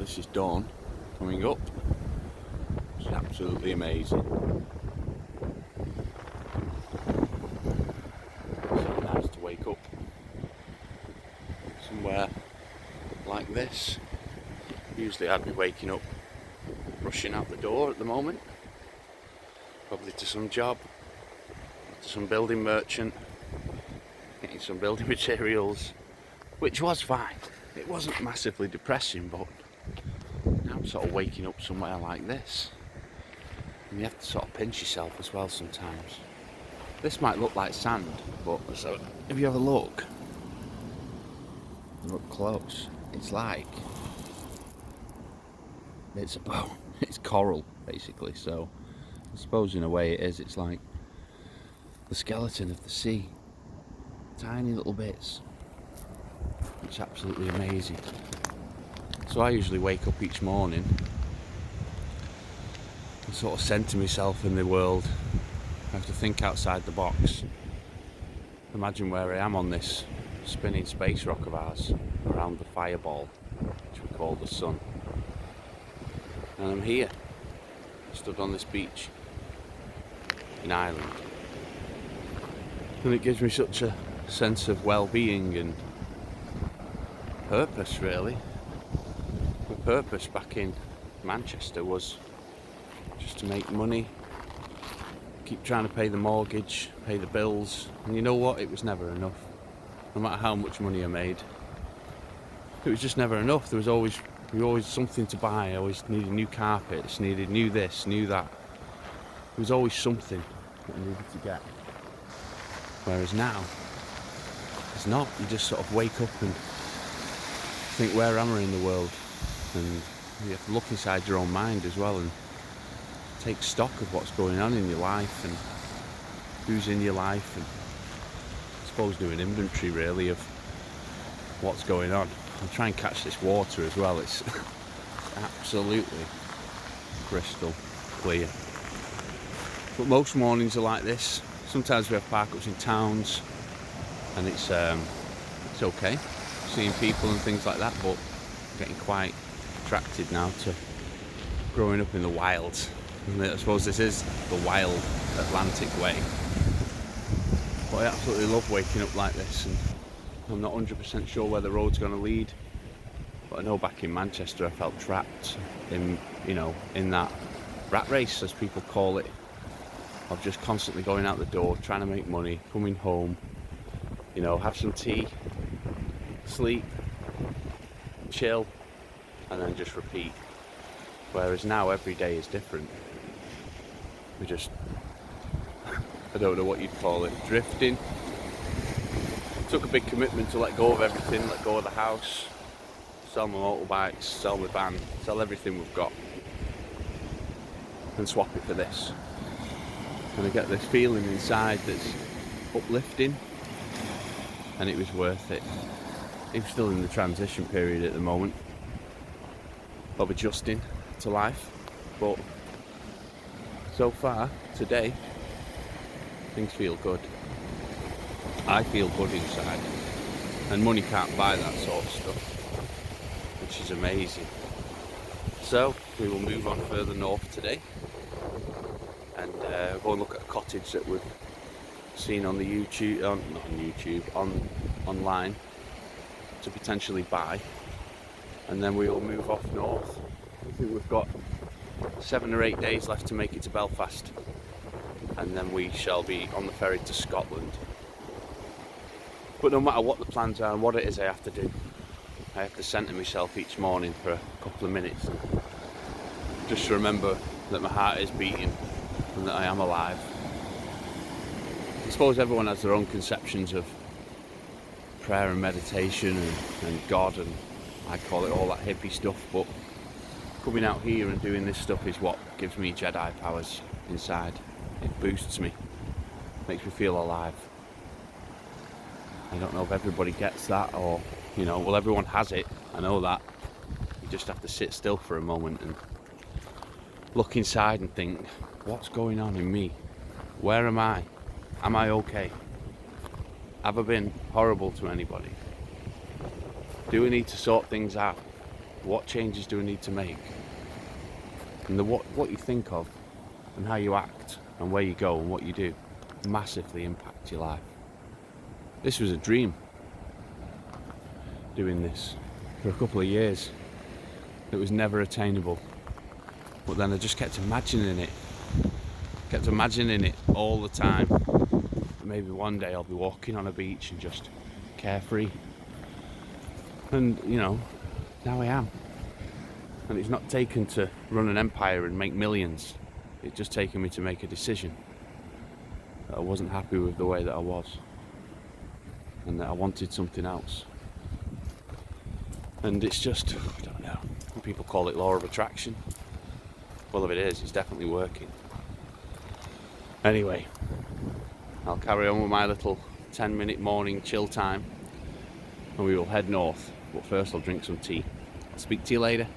this is dawn coming up. It's absolutely amazing. So nice to wake up somewhere like this. Usually I'd be waking up, rushing out the door at the moment, probably to some job, to some building merchant, getting some building materials, which was fine. It wasn't massively depressing, but now I'm sort of waking up somewhere like this. And you have to sort of pinch yourself as well sometimes. This might look like sand, but so if you have a look close, it's like it's coral basically. So I suppose in a way it is. It's like the skeleton of the sea, tiny little bits. It's absolutely amazing. So I usually wake up each morning and sort of center myself in the world. I have to think outside the box. Imagine where I am on this spinning space rock of ours around the fireball, which we call the sun. And I'm here, stood on this beach in Ireland. And it gives me such a sense of well-being and purpose, really. My purpose back in Manchester was just to make money, keep trying to pay the mortgage, pay the bills, and you know what? It was never enough. No matter how much money I made, it was just never enough. There was always something to buy. I always needed new carpets, needed new this, new that. There was always something that I needed to get. Whereas now, it's not. You just sort of wake up and think, where am I in the world? And you have to look inside your own mind as well and take stock of what's going on in your life and who's in your life, and I suppose do an inventory really of what's going on. I'll try and catch this water as well. It's absolutely crystal clear. But most mornings are like this. Sometimes we have park-ups in towns and it's okay seeing people and things like that, but I'm getting quite attracted now to growing up in the wilds. And I suppose this is the wild Atlantic way. But I absolutely love waking up like this, and I'm not 100% sure where the road's going to lead. But I know back in Manchester I felt trapped in that rat race, as people call it, of just constantly going out the door, trying to make money, coming home, have some tea, sleep, chill, and then just repeat. Whereas now every day is different. We just, I don't know what you'd call it, drifting. Took a big commitment to let go of everything, let go of the house, sell my motorbikes, sell my van, sell everything we've got, and swap it for this. And I get this feeling inside that's uplifting, and it was worth it. I'm still in the transition period at the moment of adjusting to life, but so far today things feel good. I feel good inside, and money can't buy that sort of stuff, which is amazing. So we will move on further north today and go and look at a cottage that we've seen on the online to potentially buy, and then we will move off north. I think we've got 7 or 8 days left to make it to Belfast, and then we shall be on the ferry to Scotland. But no matter what the plans are and what it is I have to do, I have to centre myself each morning for a couple of minutes, just to remember that my heart is beating and that I am alive. I suppose everyone has their own conceptions of prayer and meditation and God, and I call it all that hippie stuff, but coming out here and doing this stuff is what gives me Jedi powers inside. It boosts me, makes me feel alive. I don't know if everybody gets that, or well, everyone has it, I know that. You just have to sit still for a moment and look inside and think, what's going on in me? Where am I? Am I okay? Have I been horrible to anybody? Do we need to sort things out? What changes do I need to make? And what you think of and how you act and where you go and what you do massively impact your life. This was a dream, doing this for a couple of years. It was never attainable, but then I just kept imagining it all the time. Maybe one day I'll be walking on a beach and just carefree, and now I am. And it's not taken to run an empire and make millions. It's just taken me to make a decision that I wasn't happy with the way that I was, and that I wanted something else. And it's just, I don't know, people call it law of attraction. Well, if it is, it's definitely working. Anyway, I'll carry on with my little 10-minute morning chill time, and we will head north. But first I'll drink some tea. I'll speak to you later.